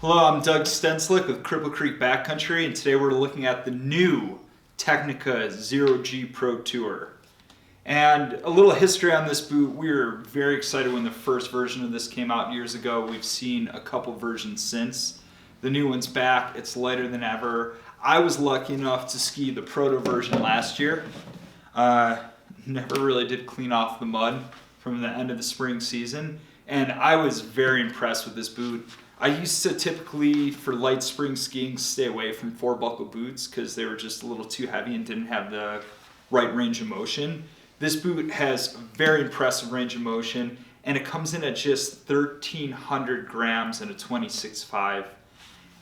Hello, I'm Doug Stenslick with Cripple Creek Backcountry, and today we're looking at the new Tecnica 0G Pro Tour. And a little history on this boot. We were very excited when the first version of this came out years ago. We've seen a couple versions since. The new one's back. It's lighter than ever. I was lucky enough to ski the proto version last year. Never really did clean off the mud from the end of the spring season, and I was very impressed with this boot. I used to typically, for light spring skiing, stay away from 4-buckle boots because they were just a little too heavy and didn't have the right range of motion. This boot has very impressive range of motion, and it comes in at just 1,300 grams in a 26.5.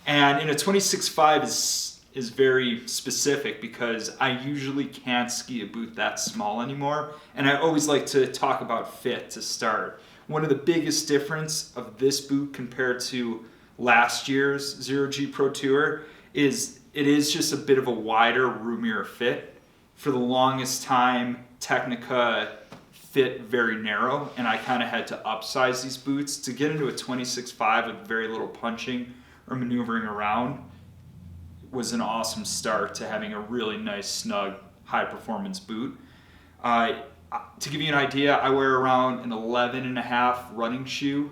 And in a 26.5 is very specific because I usually can't ski a boot that small anymore, and I always like to talk about fit to start. One of the biggest difference of this boot compared to last year's 0G Pro Tour is it is just a bit of a wider, roomier fit. For the longest time, Tecnica fit very narrow, and I kind of had to upsize these boots. To get into a 26.5 with very little punching or maneuvering around was an awesome start to having a really nice, snug, high-performance boot. To give you an idea, I wear around an 11.5 running shoe,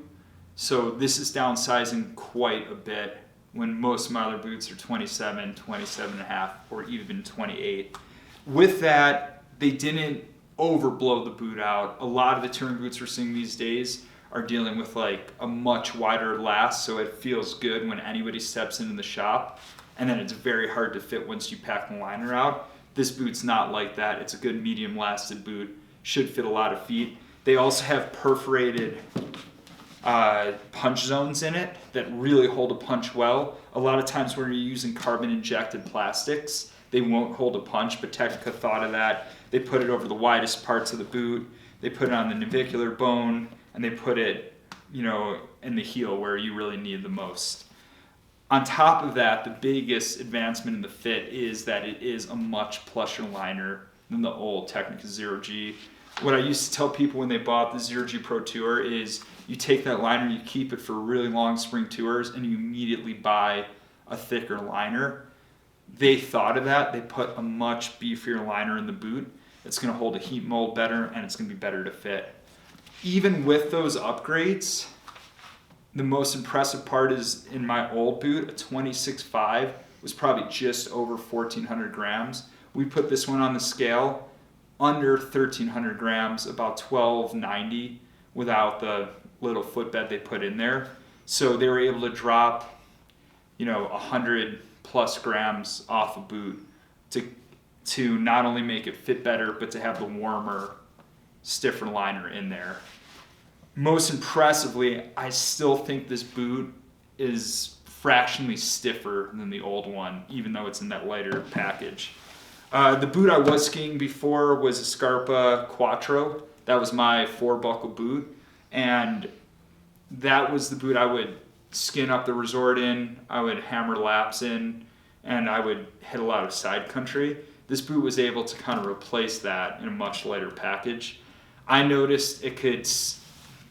so this is downsizing quite a bit when most of my other boots are 27, 27.5, or even 28. With that, they didn't overblow the boot out. A lot of the touring boots we're seeing these days are dealing with like a much wider last, so it feels good when anybody steps into the shop, and then it's very hard to fit once you pack the liner out. This boot's not like that. It's a good medium lasted boot. Should fit a lot of feet. They also have perforated punch zones in it that really hold a punch well. A lot of times when you're using carbon injected plastics, they won't hold a punch, but Tecnica thought of that. They put it over the widest parts of the boot. They put it on the navicular bone, and they put it, in the heel where you really need the most. On top of that, the biggest advancement in the fit is that it is a much plusher liner than the old Tecnica 0G. What I used to tell people when they bought the 0G Pro Tour is you take that liner, you keep it for really long spring tours, and you immediately buy a thicker liner. They thought of that. They put a much beefier liner in the boot. It's going to hold a heat mold better, and it's going to be better to fit. Even with those upgrades, the most impressive part is in my old boot, a 26.5 was probably just over 1,400 grams. We put this one on the scale under 1,300 grams, about 1,290 without the little footbed they put in there. So they were able to drop, 100 plus grams off a boot to not only make it fit better, but to have the warmer, stiffer liner in there. Most impressively, I still think this boot is fractionally stiffer than the old one, even though it's in that lighter package. The boot I was skiing before was a Scarpa Quattro. That was my 4-buckle boot, and that was the boot I would skin up the resort in, I would hammer laps in, and I would hit a lot of side country. This boot was able to kind of replace that in a much lighter package. I noticed it could,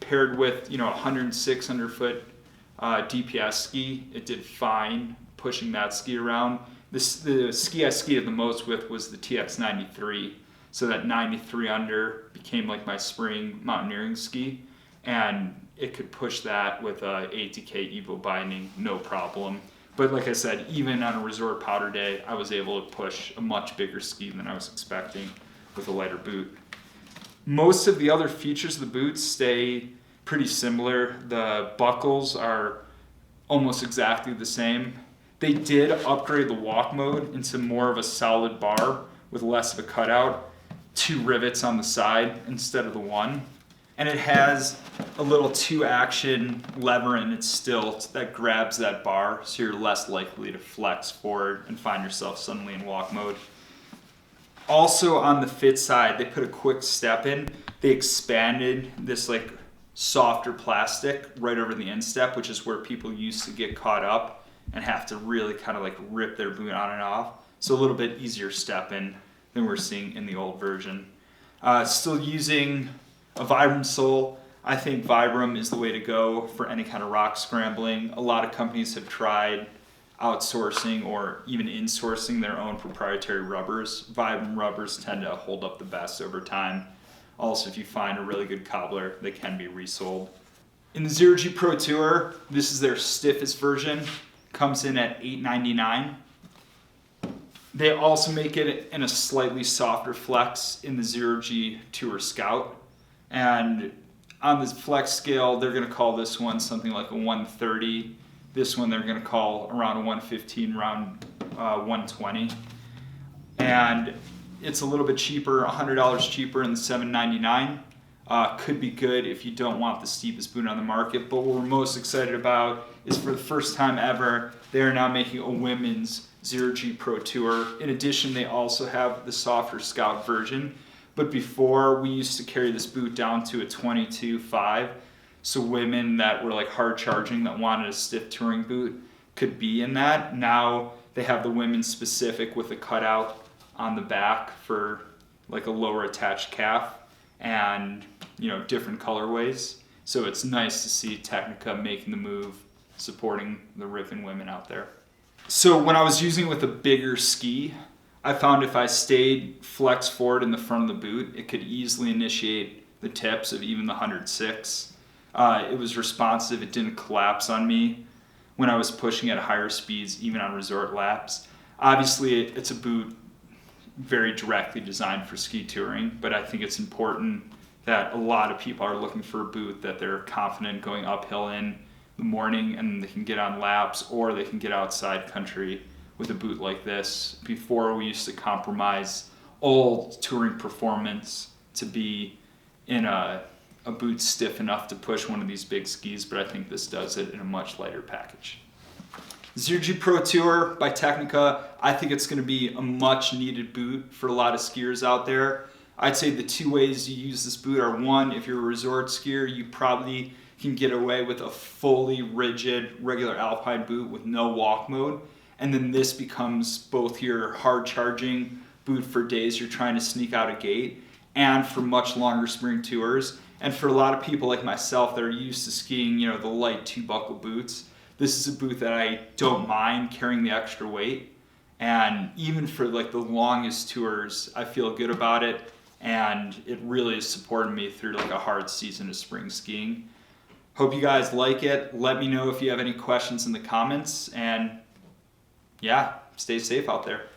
paired with 106 foot DPS ski, it did fine pushing that ski around. The ski I skied the most with was the TX93, so that 93 under became like my spring mountaineering ski, and it could push that with a ATK Evo binding, no problem. But like I said, even on a resort powder day, I was able to push a much bigger ski than I was expecting with a lighter boot. Most of the other features of the boots stay pretty similar. The buckles are almost exactly the same. They did upgrade the walk mode into more of a solid bar with less of a cutout, 2 rivets on the side instead of the 1. And it has a little 2-action lever in its stilt that grabs that bar, so you're less likely to flex forward and find yourself suddenly in walk mode. Also on the fit side, they put a quick step in. They expanded this softer plastic right over the instep, which is where people used to get caught up and have to really kind of rip their boot on and off. So a little bit easier step in than we're seeing in the old version. Still using a Vibram sole. I think Vibram is the way to go for any kind of rock scrambling. A lot of companies have tried outsourcing or even insourcing their own proprietary rubbers. Vibram rubbers tend to hold up the best over time. Also, if you find a really good cobbler, they can be resold. In the Zero G Pro Tour, this is their stiffest version. Comes in at $8.99. They also make it in a slightly softer flex in the Zero G Tour Scout. And on the flex scale, they're going to call this one something like a 130. This one they're going to call around a 115, around 120. And it's a little bit cheaper, $100 cheaper in the $7.99. Could be good if you don't want the steepest boot on the market. But what we're most excited about is for the first time ever, they are now making a women's Zero G Pro Tour. In addition, they also have the softer Scout version. But before, we used to carry this boot down to a 22.5. So women that were like hard charging that wanted a stiff touring boot could be in that. Now they have the women's specific with a cutout on the back for like a lower attached calf and, you know, different colorways. So it's nice to see Tecnica making the move, supporting the ripping women out there. So when I was using it with a bigger ski, I found if I stayed flex forward in the front of the boot, it could easily initiate the tips of even the 106. It was responsive, it didn't collapse on me when I was pushing at higher speeds, even on resort laps. Obviously, it's a boot very directly designed for ski touring, but I think it's important that a lot of people are looking for a boot that they're confident going uphill in the morning and they can get on laps, or they can get outside country with a boot like this. Before, we used to compromise all touring performance to be in a boot stiff enough to push one of these big skis, but I think this does it in a much lighter package. Zero G Pro Tour by Tecnica, I think it's going to be a much needed boot for a lot of skiers out there. I'd say the two ways you use this boot are, one, if you're a resort skier, you probably can get away with a fully rigid regular Alpine boot with no walk mode. And then this becomes both your hard charging boot for days you're trying to sneak out a gate and for much longer spring tours. And for a lot of people like myself that are used to skiing, you know, the light 2-buckle boots, this is a boot that I don't mind carrying the extra weight. And even for like the longest tours, I feel good about it. And it really has supported me through like a hard season of spring skiing. Hope you guys like it. Let me know if you have any questions in the comments. And yeah, stay safe out there.